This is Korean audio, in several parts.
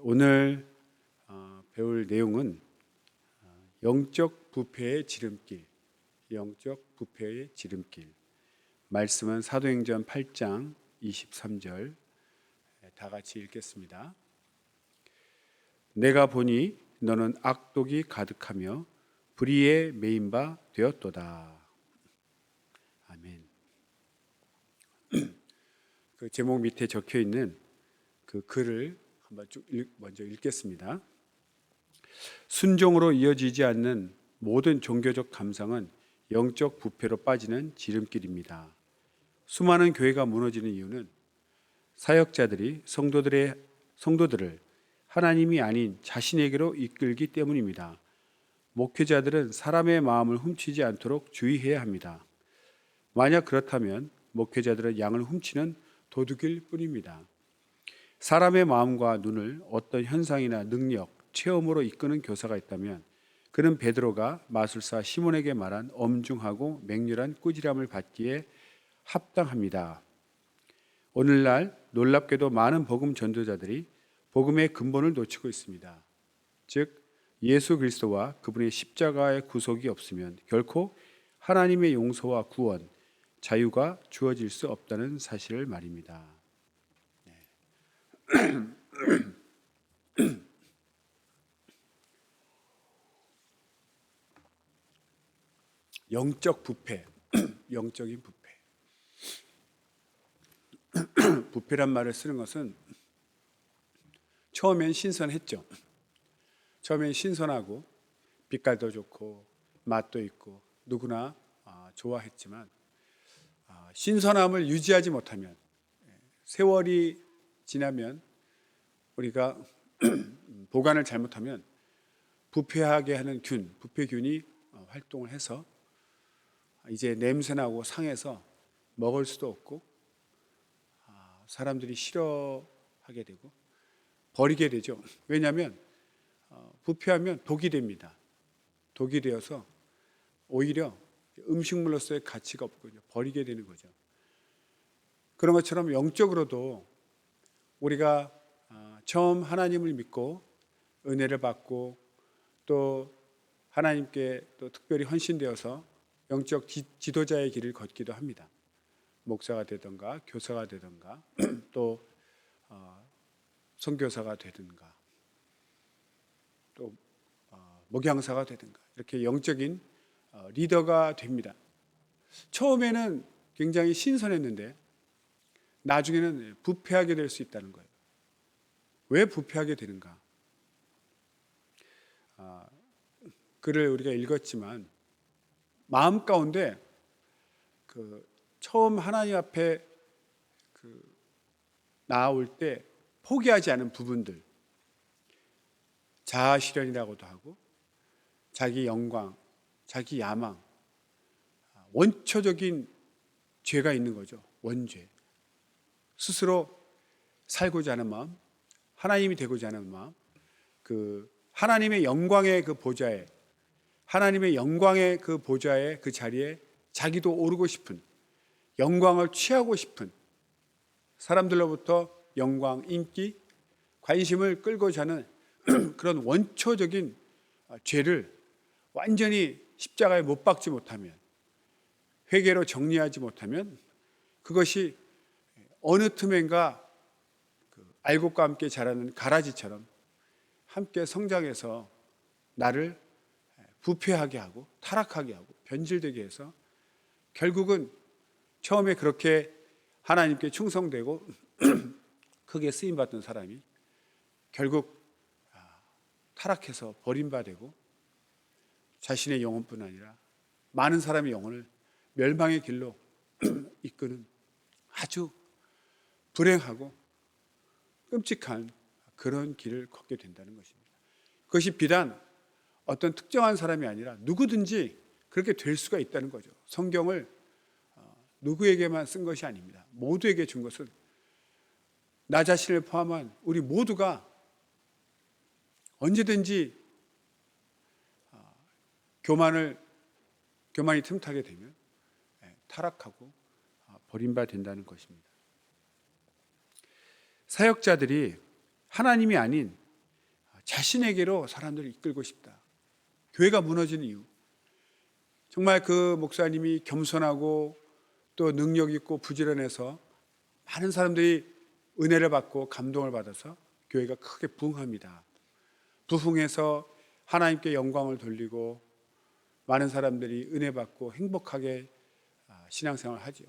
오늘 배울 내용은 영적 부패의 지름길, 영적 부패의 지름길. 말씀은 사도행전 8장 23절 다 같이 읽겠습니다. 내가 보니 너는 악독이 가득하며 불의에 매인 바 되었도다. 아멘. 그 제목 밑에 적혀 있는 그 글을 한번 먼저 읽겠습니다. 순종으로 이어지지 않는 모든 종교적 감상은 영적 부패로 빠지는 지름길입니다. 수많은 교회가 무너지는 이유는 사역자들이 성도들을 하나님이 아닌 자신에게로 이끌기 때문입니다. 목회자들은 사람의 마음을 훔치지 않도록 주의해야 합니다. 만약 그렇다면 목회자들은 양을 훔치는 도둑일 뿐입니다. 사람의 마음과 눈을 어떤 현상이나 능력, 체험으로 이끄는 교사가 있다면 그는 베드로가 마술사 시몬에게 말한 엄중하고 맹렬한 꾸지람을 받기에 합당합니다. 오늘날 놀랍게도 많은 복음 전도자들이 복음의 근본을 놓치고 있습니다. 즉 예수 그리스도와 그분의 십자가의 구속이 없으면 결코 하나님의 용서와 구원, 자유가 주어질 수 없다는 사실을 말입니다. 영적 부패, 영적인 부패. 부패란 말을 쓰는 것은 처음엔 신선했죠. 처음엔 신선하고 빛깔도 좋고 맛도 있고 누구나 좋아했지만 신선함을 유지하지 못하면 세월이 지나면 우리가 보관을 잘못하면 부패하게 하는 부패균이 활동을 해서 이제 냄새나고 상해서 먹을 수도 없고 사람들이 싫어하게 되고 버리게 되죠. 왜냐하면 부패하면 독이 됩니다. 독이 되어서 오히려 음식물로서의 가치가 없거든요. 버리게 되는 거죠. 그런 것처럼 영적으로도 우리가 처음 하나님을 믿고 은혜를 받고 또 하나님께 또 특별히 헌신되어서 영적 지도자의 길을 걷기도 합니다. 목사가 되든가 교사가 되든가 또 선교사가 되든가 또 목양사가 되든가 이렇게 영적인 리더가 됩니다. 처음에는 굉장히 신선했는데 나중에는 부패하게 될 수 있다는 거예요. 왜 부패하게 되는가? 글을 우리가 읽었지만 마음 가운데 처음 하나님 앞에 나아올 때 포기하지 않은 부분들, 자아 실현이라고도 하고 자기 영광, 자기 야망, 원초적인 죄가 있는 거죠. 원죄. 스스로 살고자 하는 마음, 하나님이 되고자 하는 마음, 하나님의 영광의 그 보좌에, 하나님의 영광의 그 보좌의 그 자리에 자기도 오르고 싶은, 영광을 취하고 싶은, 사람들로부터 영광, 인기, 관심을 끌고자 하는 그런 원초적인 죄를 완전히 십자가에 못 박지 못하면, 회개로 정리하지 못하면 그것이 어느 틈엔가 알곡과 함께 자라는 가라지처럼 함께 성장해서 나를 부패하게 하고 타락하게 하고 변질되게 해서 결국은 처음에 그렇게 하나님께 충성되고 크게 쓰임받던 사람이 결국 타락해서 버림받고 자신의 영혼뿐 아니라 많은 사람의 영혼을 멸망의 길로 이끄는 아주 불행하고 끔찍한 그런 길을 걷게 된다는 것입니다. 그것이 비단 어떤 특정한 사람이 아니라 누구든지 그렇게 될 수가 있다는 거죠. 성경을 누구에게만 쓴 것이 아닙니다. 모두에게 준 것은 나 자신을 포함한 우리 모두가 언제든지 교만이 틈타게 되면 타락하고 버림받아 된다는 것입니다. 사역자들이 하나님이 아닌 자신에게로 사람들을 이끌고 싶다. 교회가 무너지는 이유. 정말 그 목사님이 겸손하고 또 능력 있고 부지런해서 많은 사람들이 은혜를 받고 감동을 받아서 교회가 크게 부흥합니다. 부흥해서 하나님께 영광을 돌리고 많은 사람들이 은혜 받고 행복하게 신앙생활을 하죠.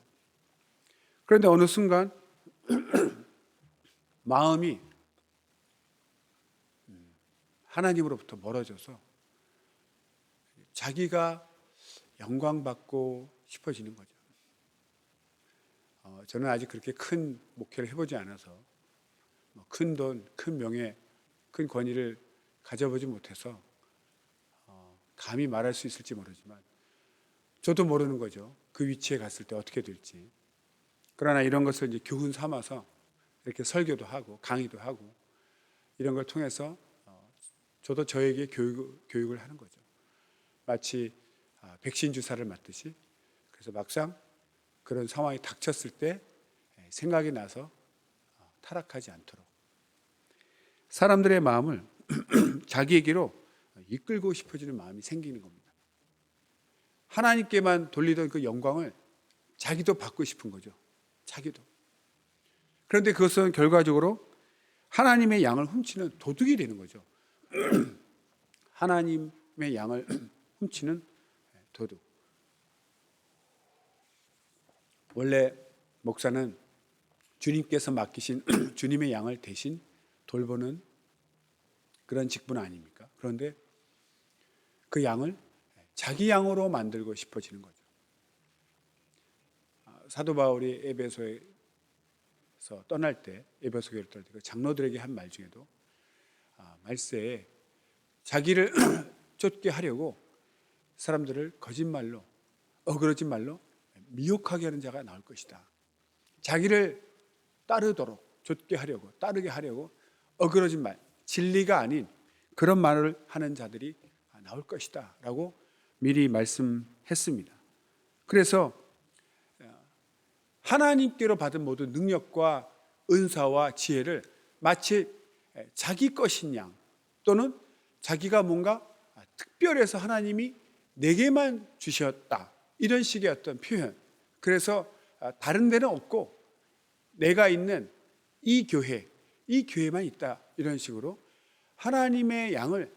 그런데 어느 순간 마음이 하나님으로부터 멀어져서 자기가 영광받고 싶어지는 거죠. 저는 아직 그렇게 큰 목회를 해보지 않아서 큰 돈, 큰 명예, 큰 권위를 가져보지 못해서 감히 말할 수 있을지 모르지만 저도 모르는 거죠. 그 위치에 갔을 때 어떻게 될지. 그러나 이런 것을 이제 교훈 삼아서 이렇게 설교도 하고 강의도 하고 이런 걸 통해서 저도 저에게 교육을 하는 거죠. 마치 백신 주사를 맞듯이. 그래서 막상 그런 상황이 닥쳤을 때 생각이 나서 타락하지 않도록 사람들의 마음을 자기에게로 이끌고 싶어지는 마음이 생기는 겁니다. 하나님께만 돌리던 그 영광을 자기도 받고 싶은 거죠. 자기도. 그런데 그것은 결과적으로 하나님의 양을 훔치는 도둑이 되는 거죠. 하나님의 양을 훔치는 도둑. 원래 목사는 주님께서 맡기신 주님의 양을 대신 돌보는 그런 직분 아닙니까? 그런데 그 양을 자기 양으로 만들고 싶어지는 거죠. 사도 바울이 에베소에서 떠날 때, 에베소 교회를 떠날 때 그 장로들에게 한 말 중에도 말세에 자기를 쫓게 하려고 사람들을 거짓말로 어그러진 말로 미혹하게 하는 자가 나올 것이다. 자기를 따르도록 쫓게 하려고 따르게 하려고 어그러진 말, 진리가 아닌 그런 말을 하는 자들이 나올 것이다 라고 미리 말씀했습니다. 그래서 하나님께로 받은 모든 능력과 은사와 지혜를 마치 자기 것인 양 또는 자기가 뭔가 특별해서 하나님이 내게만 주셨다 이런 식의 어떤 표현. 그래서 다른 데는 없고 내가 있는 이 교회만 있다 이런 식으로 하나님의 양을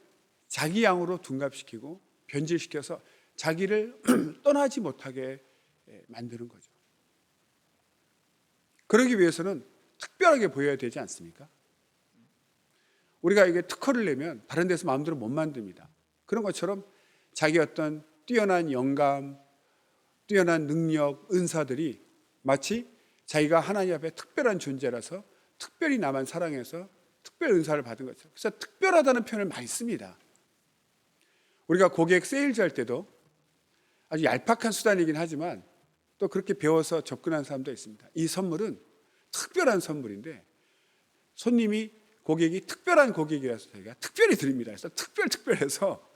자기 양으로 둔갑시키고 변질시켜서 자기를 떠나지 못하게 만드는 거죠. 그러기 위해서는 특별하게 보여야 되지 않습니까? 우리가 이게 특허를 내면 다른 데서 마음대로 못 만듭니다. 그런 것처럼 자기 어떤 뛰어난 영감, 뛰어난 능력, 은사들이 마치 자기가 하나님 앞에 특별한 존재라서 특별히 나만 사랑해서 특별 은사를 받은 것처럼. 그래서 특별하다는 표현을 많이 씁니다. 우리가 고객 세일즈 할 때도 아주 얄팍한 수단이긴 하지만 또 그렇게 배워서 접근한 사람도 있습니다. 이 선물은 특별한 선물인데 고객이 특별한 고객이라서 저희가 특별히 드립니다. 그래서 특별해서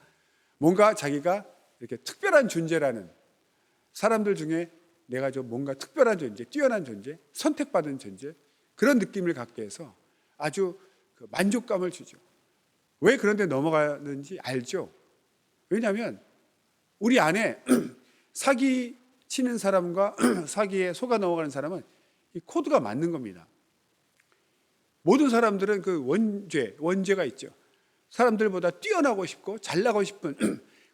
뭔가 자기가 이렇게 특별한 존재라는 사람들 중에 내가 좀 뭔가 특별한 존재, 뛰어난 존재, 선택받은 존재 그런 느낌을 갖게 해서 아주 만족감을 주죠. 왜 그런 데 넘어가는지 알죠? 왜냐하면 우리 안에 사기 치는 사람과 사기에 속아 넘어가는 사람은 이 코드가 맞는 겁니다. 모든 사람들은 그 원죄가 있죠. 사람들보다 뛰어나고 싶고 잘나고 싶은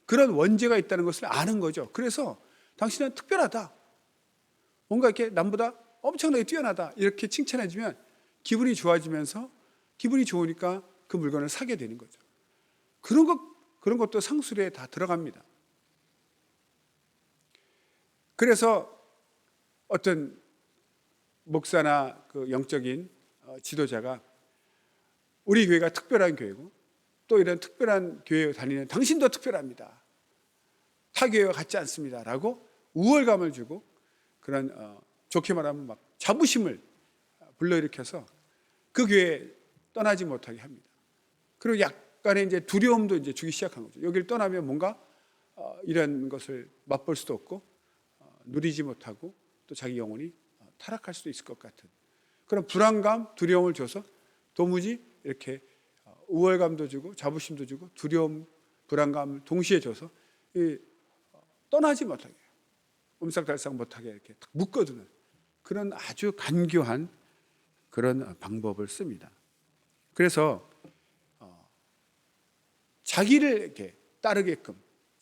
그런 원죄가 있다는 것을 아는 거죠. 그래서 당신은 특별하다. 뭔가 이렇게 남보다 엄청나게 뛰어나다. 이렇게 칭찬해주면 기분이 좋아지면서 기분이 좋으니까 그 물건을 사게 되는 거죠. 그런 것도 상술에 다 들어갑니다. 그래서 어떤 목사나 그 영적인 지도자가 우리 교회가 특별한 교회고 또 이런 특별한 교회에 다니는 당신도 특별합니다. 타 교회와 같지 않습니다. 라고 우월감을 주고 그런 좋게 말하면 막 자부심을 불러일으켜서 그 교회에 떠나지 못하게 합니다. 그리고 약간의 이제 두려움도 이제 주기 시작한 거죠. 여기를 떠나면 뭔가 이런 것을 맛볼 수도 없고 누리지 못하고 또 자기 영혼이 타락할 수도 있을 것 같은 그런 불안감, 두려움을 줘서 도무지 이렇게 우월감도 주고 자부심도 주고 두려움, 불안감을 동시에 줘서 떠나지 못하게, 옴싹달싹 못하게 이렇게 딱 묶어두는 그런 아주 간교한 그런 방법을 씁니다. 그래서 자기를 이렇게 따르게끔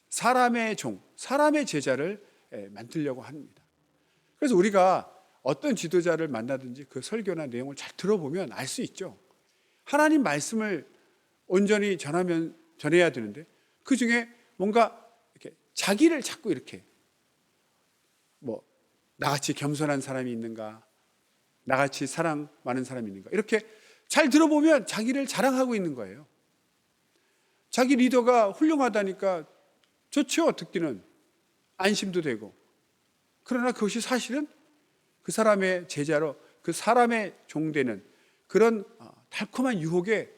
사람의 종, 사람의 제자를 만들려고 합니다. 그래서 우리가 어떤 지도자를 만나든지 그 설교나 내용을 잘 들어보면 알 수 있죠. 하나님 말씀을 온전히 전해야 되는데 그 중에 뭔가 이렇게 자기를 자꾸 이렇게 나같이 겸손한 사람이 있는가, 나같이 사랑 많은 사람이 있는가, 이렇게 잘 들어보면 자기를 자랑하고 있는 거예요. 자기 리더가 훌륭하다니까 좋죠, 듣기는. 안심도 되고. 그러나 그것이 사실은 그 사람의 제자로, 그 사람의 종되는 그런 달콤한 유혹에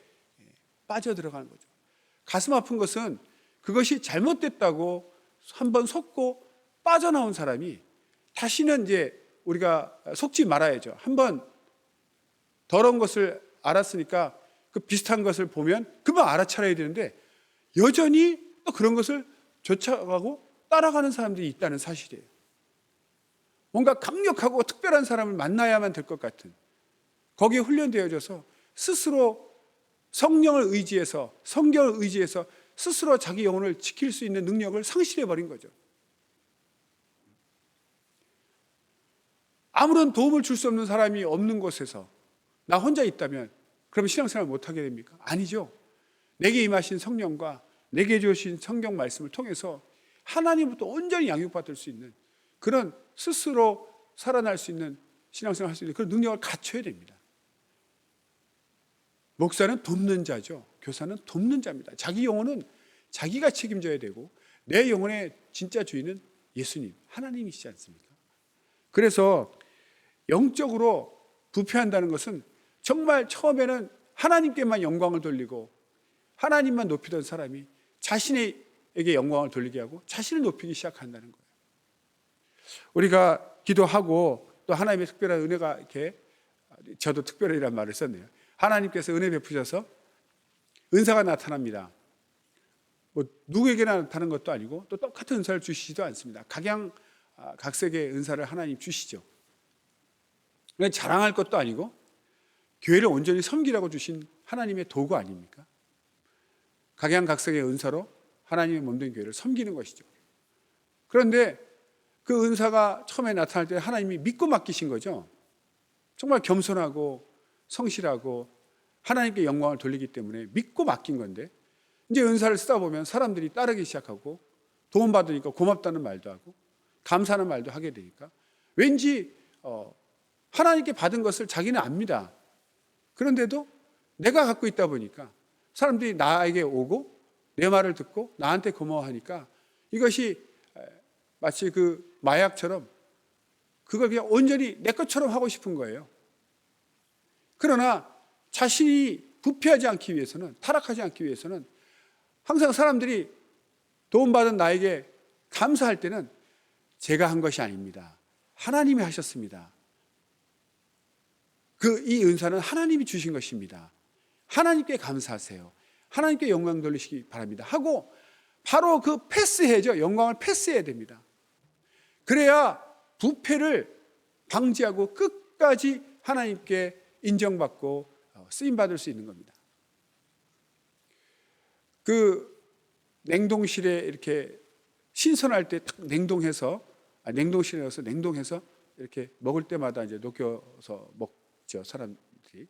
빠져들어가는 거죠. 가슴 아픈 것은 그것이 잘못됐다고 한번 속고 빠져나온 사람이 다시는 이제 우리가 속지 말아야죠. 한번 더러운 것을 알았으니까 그 비슷한 것을 보면 금방 알아차려야 되는데 여전히 또 그런 것을 쫓아가고 따라가는 사람들이 있다는 사실이에요. 뭔가 강력하고 특별한 사람을 만나야만 될 것 같은, 거기에 훈련되어져서 스스로 성령을 의지해서, 성경을 의지해서 스스로 자기 영혼을 지킬 수 있는 능력을 상실해버린 거죠. 아무런 도움을 줄 수 없는 사람이 없는 곳에서 나 혼자 있다면 그러면 신앙생활 못하게 됩니까? 아니죠. 내게 임하신 성령과 내게 주신 성경 말씀을 통해서 하나님부터 온전히 양육받을 수 있는 그런 스스로 살아날 수 있는 신앙생활을 할 수 있는 그런 능력을 갖춰야 됩니다. 목사는 돕는 자죠. 교사는 돕는 자입니다. 자기 영혼은 자기가 책임져야 되고 내 영혼의 진짜 주인은 예수님, 하나님이시지 않습니까? 그래서 영적으로 부패한다는 것은 정말 처음에는 하나님께만 영광을 돌리고 하나님만 높이던 사람이 자신에게 영광을 돌리게 하고 자신을 높이기 시작한다는 거예요. 우리가 기도하고 또 하나님의 특별한 은혜가 이렇게, 저도 특별이란 말을 썼네요. 하나님께서 은혜 베푸셔서 은사가 나타납니다. 누구에게나 나타나는 것도 아니고 또 똑같은 은사를 주시지도 않습니다. 각색의 은사를 하나님 주시죠. 자랑할 것도 아니고 교회를 온전히 섬기라고 주신 하나님의 도구 아닙니까? 각양각색의 은사로 하나님의 몸된 교회를 섬기는 것이죠. 그런데 그 은사가 처음에 나타날 때 하나님이 믿고 맡기신 거죠. 정말 겸손하고 성실하고 하나님께 영광을 돌리기 때문에 믿고 맡긴 건데 이제 은사를 쓰다 보면 사람들이 따르기 시작하고 도움받으니까 고맙다는 말도 하고 감사하는 말도 하게 되니까 왠지 하나님께 받은 것을 자기는 압니다. 그런데도 내가 갖고 있다 보니까 사람들이 나에게 오고 내 말을 듣고 나한테 고마워하니까 이것이 마치 그 마약처럼 그걸 그냥 온전히 내 것처럼 하고 싶은 거예요. 그러나 자신이 부패하지 않기 위해서는, 타락하지 않기 위해서는 항상 사람들이 도움받은 나에게 감사할 때는 제가 한 것이 아닙니다. 하나님이 하셨습니다. 이 은사는 하나님이 주신 것입니다. 하나님께 감사하세요. 하나님께 영광 돌리시기 바랍니다. 하고 바로 그 패스해야죠. 영광을 패스해야 됩니다. 그래야 부패를 방지하고 끝까지 하나님께 인정받고 쓰임받을 수 있는 겁니다. 그 냉동실에 이렇게 신선할 때 딱 냉동실에 넣어서 냉동해서 이렇게 먹을 때마다 이제 녹여서 먹죠, 사람들이.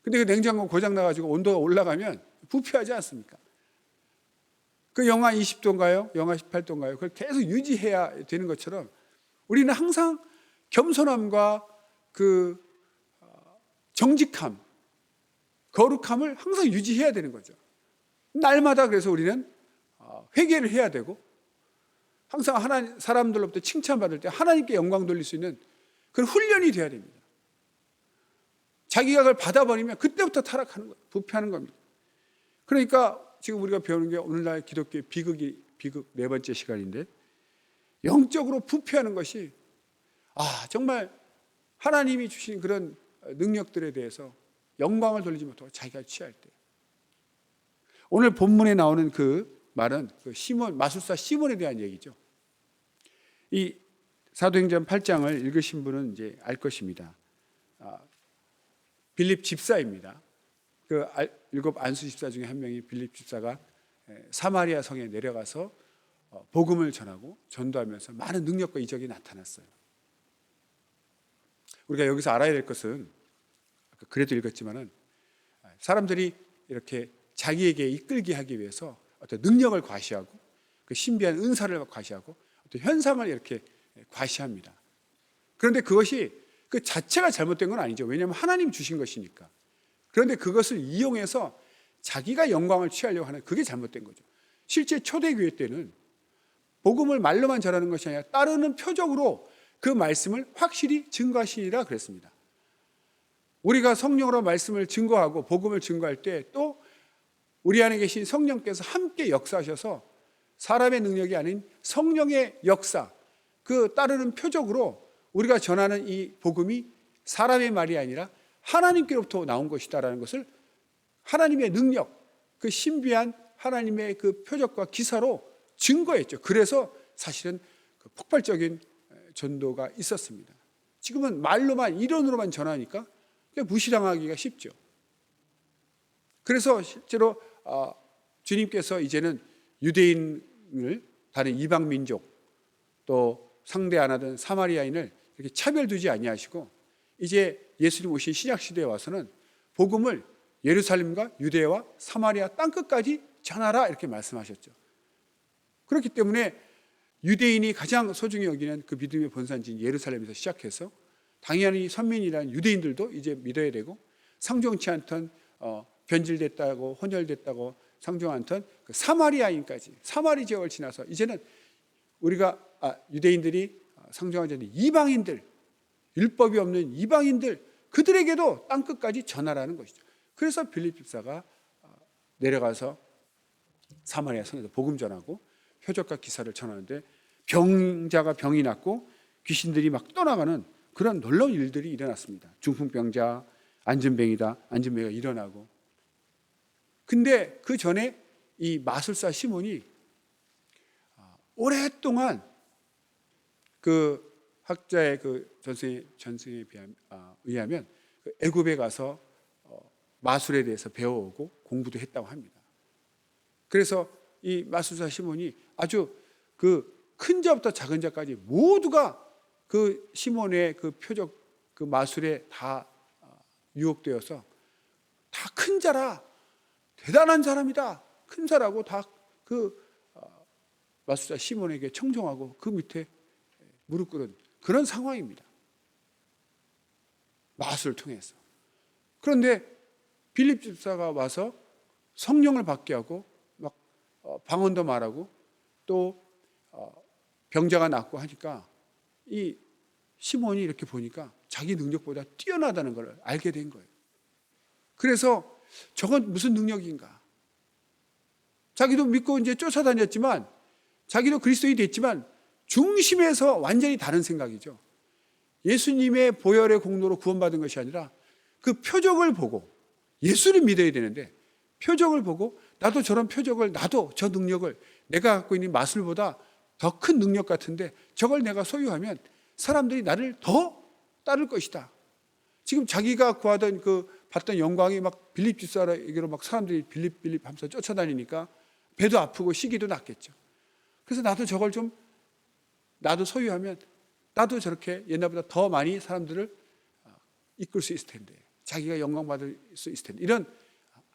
근데 그 냉장고 고장 나가지고 온도가 올라가면 부패하지 않습니까? 그 영하 20도인가요? 영하 18도인가요? 그걸 계속 유지해야 되는 것처럼 우리는 항상 겸손함과 그 정직함, 거룩함을 항상 유지해야 되는 거죠. 날마다 그래서 우리는 회개를 해야 되고 항상 사람들로부터 칭찬받을 때 하나님께 영광 돌릴 수 있는 그런 훈련이 돼야 됩니다. 자기가 그걸 받아버리면 그때부터 타락하는 거예요. 부패하는 겁니다. 그러니까 지금 우리가 배우는 게 오늘날 기독교의 비극 네 번째 시간인데 영적으로 부패하는 것이 정말 하나님이 주신 그런 능력들에 대해서 영광을 돌리지 못하고 자기가 취할 때 오늘 본문에 나오는 그 말은 그 시몬, 마술사 시몬에 대한 얘기죠. 이 사도행전 8장을 읽으신 분은 이제 알 것입니다. 빌립 집사입니다. 그 일곱 안수 집사 중에 한 명이 빌립 집사가 사마리아 성에 내려가서 복음을 전하고 전도하면서 많은 능력과 이적이 나타났어요. 우리가 여기서 알아야 될 것은, 그래도 읽었지만은, 사람들이 이렇게 자기에게 이끌게 하기 위해서 어떤 능력을 과시하고 그 신비한 은사를 과시하고 어떤 현상을 이렇게 과시합니다. 그런데 그것이 그 자체가 잘못된 건 아니죠. 왜냐하면 하나님 주신 것이니까. 그런데 그것을 이용해서 자기가 영광을 취하려고 하는, 그게 잘못된 거죠. 실제 초대교회 때는 복음을 말로만 전하는 것이 아니라 따르는 표적으로 그 말씀을 확실히 증거하시리라 그랬습니다. 우리가 성령으로 말씀을 증거하고 복음을 증거할 때 또 우리 안에 계신 성령께서 함께 역사하셔서 사람의 능력이 아닌 성령의 역사, 그 따르는 표적으로 우리가 전하는 이 복음이 사람의 말이 아니라 하나님께로부터 나온 것이다라는 것을 하나님의 능력, 그 신비한 하나님의 그 표적과 기사로 증거했죠. 그래서 사실은 그 폭발적인 전도가 있었습니다. 지금은 말로만, 이론으로만 전하니까 무시당하기가 쉽죠. 그래서 실제로 주님께서 이제는 유대인을 다른 이방 민족 또 상대 안 하던 사마리아인을 이렇게 차별두지 아니하시고 이제 예수님 오신 신약 시대에 와서는 복음을 예루살렘과 유대와 사마리아 땅끝까지 전하라 이렇게 말씀하셨죠. 그렇기 때문에 유대인이 가장 소중히 여기는 그 믿음의 본산지인 예루살렘에서 시작해서 당연히 선민이라는 유대인들도 이제 믿어야 되고, 상종치 않던 변질됐다고 혼혈됐다고 상종 않던 그 사마리아인까지, 사마리 지역을 지나서 이제는 우리가 유대인들이 상종하지 않는 이방인들, 율법이 없는 이방인들, 그들에게도 땅끝까지 전하라는 것이죠. 그래서 빌립 집사가 내려가서 사마리아 성에서 복음 전하고 표적과 기사를 전하는데, 병자가 병이 낫고 귀신들이 막 떠나가는 그런 놀라운 일들이 일어났습니다. 중풍병자, 안진뱅이가 일어나고. 근데 그 전에 이 마술사 시몬이 오랫동안 그 학자의 그 전승에 의하면 그 애굽에 가서 마술에 대해서 배워오고 공부도 했다고 합니다. 그래서 이 마술사 시몬이 아주 그 큰 자부터 작은 자까지 모두가 그 시몬의 그 표적, 그 마술에 다 유혹되어서 다 큰 자라, 대단한 사람이다, 큰 자라고 다 그 마술사 시몬에게 청종하고 그 밑에 무릎 꿇은 그런 상황입니다. 마술을 통해서. 그런데 빌립 집사가 와서 성령을 받게 하고 막 방언도 말하고 또 병자가 낫고 하니까 이 시몬이 이렇게 보니까 자기 능력보다 뛰어나다는 걸 알게 된 거예요. 그래서 저건 무슨 능력인가? 자기도 믿고 이제 쫓아다녔지만, 자기도 그리스도인이 됐지만 중심에서 완전히 다른 생각이죠. 예수님의 보혈의 공로로 구원받은 것이 아니라 그 표적을 보고, 예수를 믿어야 되는데 표적을 보고 나도 저런 표적을, 나도 저 능력을, 내가 갖고 있는 마술보다 더 큰 능력 같은데 저걸 내가 소유하면 사람들이 나를 더 따를 것이다. 지금 자기가 구하던 그 받던 영광이 막 빌립 집사에게로 막 사람들이 빌립 하면서 쫓아다니니까 배도 아프고 시기도 났겠죠. 그래서 나도 저걸 좀 나도 소유하면 나도 저렇게 옛날보다 더 많이 사람들을 이끌 수 있을 텐데, 자기가 영광 받을 수 있을 텐데, 이런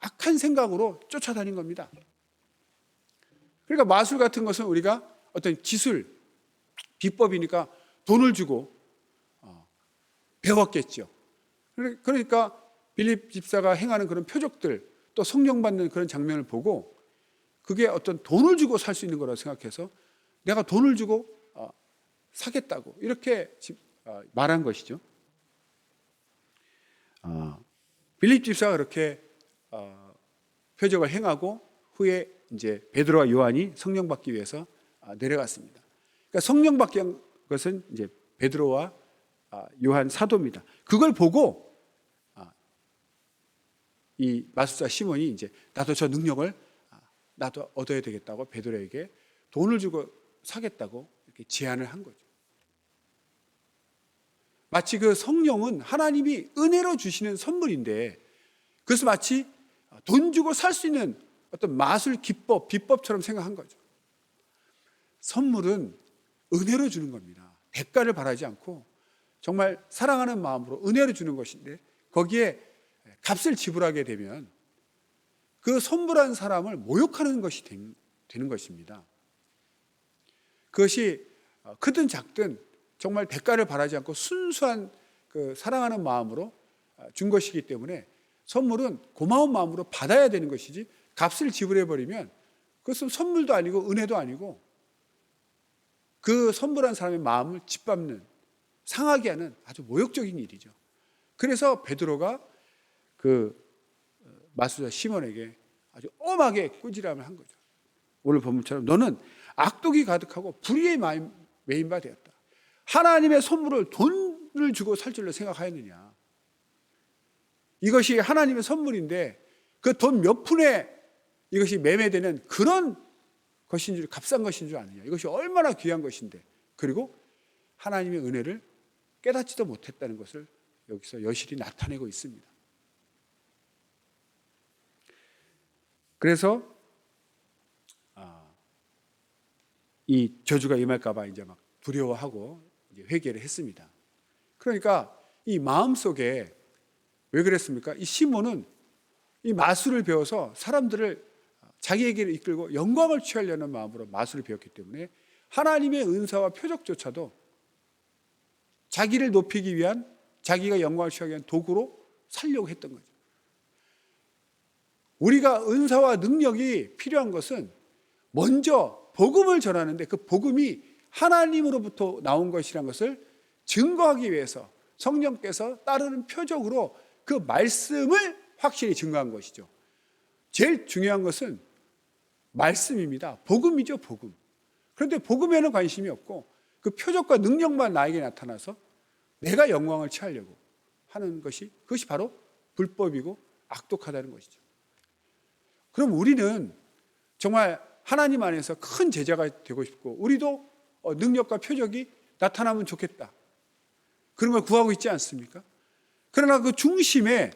악한 생각으로 쫓아다닌 겁니다. 그러니까 마술 같은 것은 우리가 어떤 기술, 비법이니까 돈을 주고 배웠겠죠. 그러니까 빌립 집사가 행하는 그런 표적들, 또 성령 받는 그런 장면을 보고 그게 어떤 돈을 주고 살 수 있는 거라고 생각해서 내가 돈을 주고 사겠다고 이렇게 말한 것이죠. 빌립 집사가 그렇게 표적을 행하고 후에 이제 베드로와 요한이 성령 받기 위해서 내려갔습니다. 그러니까 성령 받기 한 것은 이제 베드로와 요한 사도입니다. 그걸 보고 이 마술사 시몬이 이제 나도 저 능력을 나도 얻어야 되겠다고 베드로에게 돈을 주고 사겠다고 이렇게 제안을 한 거죠. 마치 그 성령은 하나님이 은혜로 주시는 선물인데, 그래서 마치 돈 주고 살 수 있는 어떤 마술 기법, 비법처럼 생각한 거죠. 선물은 은혜로 주는 겁니다. 대가를 바라지 않고 정말 사랑하는 마음으로 은혜로 주는 것인데, 거기에 값을 지불하게 되면 그 선물한 사람을 모욕하는 것이 되는 것입니다. 그것이 크든 작든 정말 대가를 바라지 않고 순수한 그 사랑하는 마음으로 준 것이기 때문에 선물은 고마운 마음으로 받아야 되는 것이지, 값을 지불해버리면 그것은 선물도 아니고 은혜도 아니고 그 선물한 사람의 마음을 짓밟는, 상하게 하는 아주 모욕적인 일이죠. 그래서 베드로가 그 마술사 시몬에게 아주 엄하게 꾸지람을 한 거죠. 오늘 본문처럼 너는 악독이 가득하고 불의에 매인 바 되었다. 하나님의 선물을 돈을 주고 살 줄로 생각하였느냐. 이것이 하나님의 선물인데 그 돈 몇 푼에 이것이 매매되는 그런 것인 줄, 값싼 것인 줄 아느냐. 이것이 얼마나 귀한 것인데, 그리고 하나님의 은혜를 깨닫지도 못했다는 것을 여기서 여실히 나타내고 있습니다. 그래서 이 저주가 임할까 봐 이제 막 두려워하고 이제 회개를 했습니다. 그러니까 이 마음속에 왜 그랬습니까? 이 시몬은 이 마술을 배워서 사람들을 자기에게로 이끌고 영광을 취하려는 마음으로 마술을 배웠기 때문에 하나님의 은사와 표적조차도 자기를 높이기 위한, 자기가 영광을 취하기 위한 도구로 살려고 했던 거죠. 우리가 은사와 능력이 필요한 것은 먼저 복음을 전하는데, 그 복음이 하나님으로부터 나온 것이라는 것을 증거하기 위해서 성령께서 따르는 표적으로 그 말씀을 확실히 증거한 것이죠. 제일 중요한 것은 말씀입니다. 복음이죠, 복음. 그런데 복음에는 관심이 없고 그 표적과 능력만 나에게 나타나서 내가 영광을 취하려고 하는 것이, 그것이 바로 불법이고 악독하다는 것이죠. 그럼 우리는 정말 하나님 안에서 큰 제자가 되고 싶고, 우리도 능력과 표적이 나타나면 좋겠다, 그런 걸 구하고 있지 않습니까? 그러나 그 중심에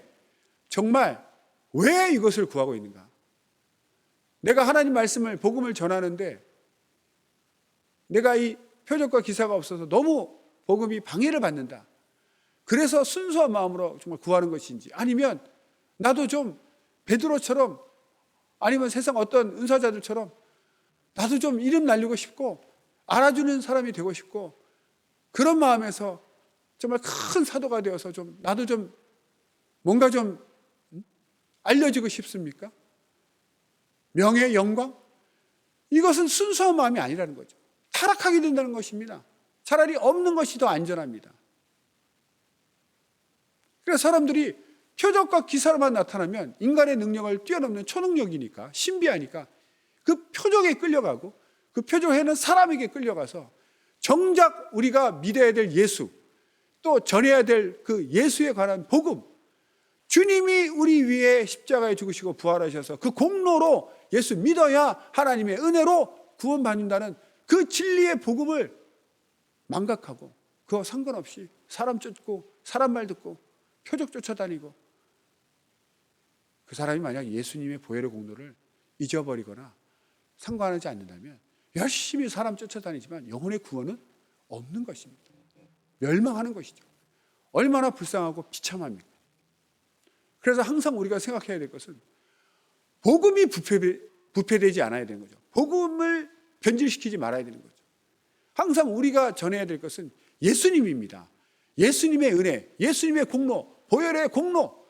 정말 왜 이것을 구하고 있는가? 내가 하나님 말씀을, 복음을 전하는데 내가 이 표적과 기사가 없어서 너무 복음이 방해를 받는다, 그래서 순수한 마음으로 정말 구하는 것인지, 아니면 나도 좀 베드로처럼, 아니면 세상 어떤 은사자들처럼 나도 좀 이름 날리고 싶고 알아주는 사람이 되고 싶고, 그런 마음에서 정말 큰 사도가 되어서 좀 나도 좀 뭔가 좀 알려지고 싶습니까? 명예, 영광? 이것은 순수한 마음이 아니라는 거죠. 타락하게 된다는 것입니다. 차라리 없는 것이 더 안전합니다. 그래서 사람들이 표적과 기사로만 나타나면 인간의 능력을 뛰어넘는 초능력이니까, 신비하니까 그 표적에 끌려가고, 그 표적에는 사람에게 끌려가서 정작 우리가 믿어야 될 예수, 또 전해야 될 그 예수에 관한 복음, 주님이 우리 위에 십자가에 죽으시고 부활하셔서 그 공로로 예수 믿어야 하나님의 은혜로 구원받는다는 그 진리의 복음을 망각하고, 그거 상관없이 사람 쫓고 사람 말 듣고 표적 쫓아다니고, 그 사람이 만약 예수님의 보혈의 공로를 잊어버리거나 상관하지 않는다면 열심히 사람 쫓아다니지만 영혼의 구원은 없는 것입니다. 멸망하는 것이죠. 얼마나 불쌍하고 비참합니까? 그래서 항상 우리가 생각해야 될 것은 복음이 부패되지 않아야 되는 거죠. 복음을 변질시키지 말아야 되는 거죠. 항상 우리가 전해야 될 것은 예수님입니다. 예수님의 은혜, 예수님의 공로, 보혈의 공로,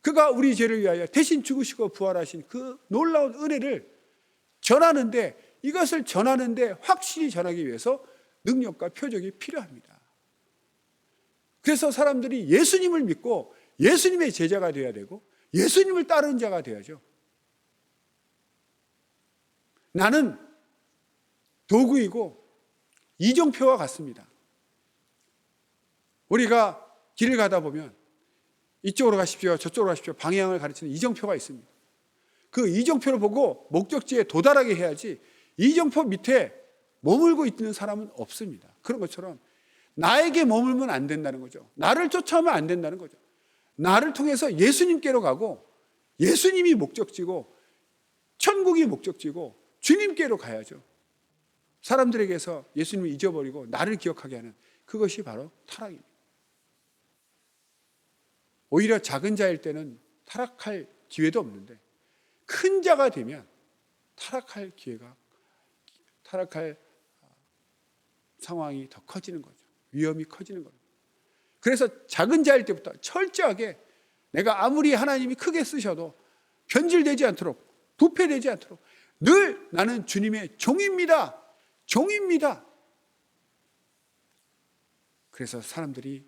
그가 우리 죄를 위하여 대신 죽으시고 부활하신 그 놀라운 은혜를 전하는데, 이것을 전하는데 확실히 전하기 위해서 능력과 표적이 필요합니다. 그래서 사람들이 예수님을 믿고 예수님의 제자가 되어야 되고 예수님을 따르는 자가 되어야죠. 나는 도구이고 이정표와 같습니다. 우리가 길을 가다 보면 이쪽으로 가십시오, 저쪽으로 가십시오, 방향을 가르치는 이정표가 있습니다. 그 이정표를 보고 목적지에 도달하게 해야지 이정표 밑에 머물고 있는 사람은 없습니다. 그런 것처럼 나에게 머물면 안 된다는 거죠. 나를 쫓아오면 안 된다는 거죠. 나를 통해서 예수님께로 가고 예수님이 목적지고 천국이 목적지고 주님께로 가야죠. 사람들에게서 예수님을 잊어버리고 나를 기억하게 하는 그것이 바로 타락입니다. 오히려 작은 자일 때는 타락할 기회도 없는데 큰 자가 되면 타락할 상황이 더 커지는 거죠. 위험이 커지는 겁니다. 그래서 작은 자일 때부터 철저하게 내가 아무리 하나님이 크게 쓰셔도 변질되지 않도록, 부패되지 않도록 늘 나는 주님의 종입니다. 종입니다. 그래서 사람들이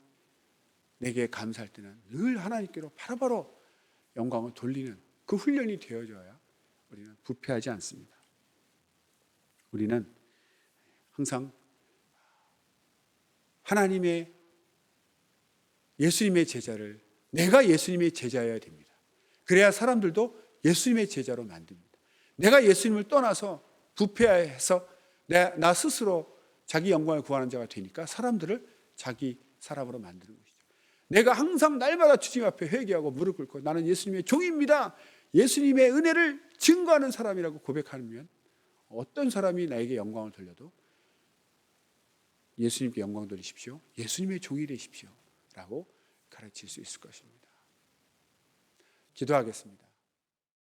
내게 감사할 때는 늘 하나님께로 바로바로 영광을 돌리는 그 훈련이 되어져야 우리는 부패하지 않습니다. 우리는 항상 하나님의 예수님의 제자를 내가 예수님의 제자여야 됩니다. 그래야 사람들도 예수님의 제자로 만듭니다. 내가 예수님을 떠나서 부패해서 나 스스로 자기 영광을 구하는 자가 되니까 사람들을 자기 사람으로 만드는 것이죠. 내가 항상 날마다 주님 앞에 회개하고 무릎 꿇고 나는 예수님의 종입니다. 예수님의 은혜를 증거하는 사람이라고 고백하면 어떤 사람이 나에게 영광을 돌려도 예수님께 영광 돌리십시오. 예수님의 종이 되십시오. 라고 가르칠 수 있을 것입니다. 기도하겠습니다.